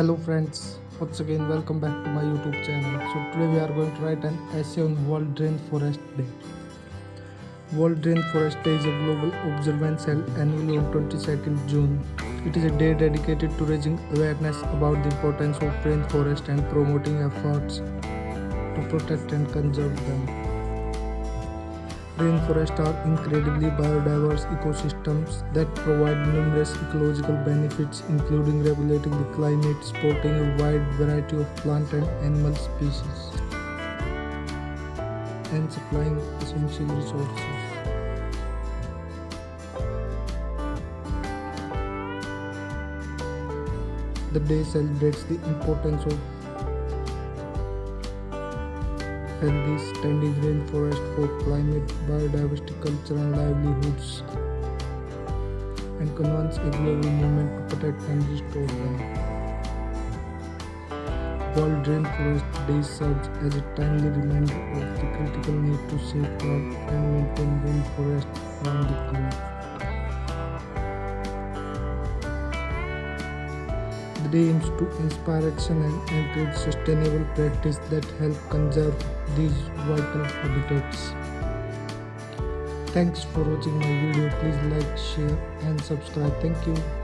Hello friends, once again welcome back to my YouTube channel. So today we are going to write an essay on World Rainforest Day. World Rainforest Day is a global observance held annually on 22nd June. It is a day dedicated to raising awareness about the importance of rainforest and promoting efforts to protect and conserve them. Rainforests are incredibly biodiverse ecosystems that provide numerous ecological benefits, including regulating the climate, supporting a wide variety of plant and animal species, and supplying essential resources. The day celebrates the importance of healthy standing rainforest for climate, biodiversity, culture and livelihoods, and convenes a global movement to protect and restore them. World Rainforest Day serves as a timely reminder of the critical need to safeguard and maintain rainforests around the globe. The day aims to inspire action and encourage sustainable practice that help conserve these vital habitats. Thanks for watching my video. Please like, share and subscribe. Thank you.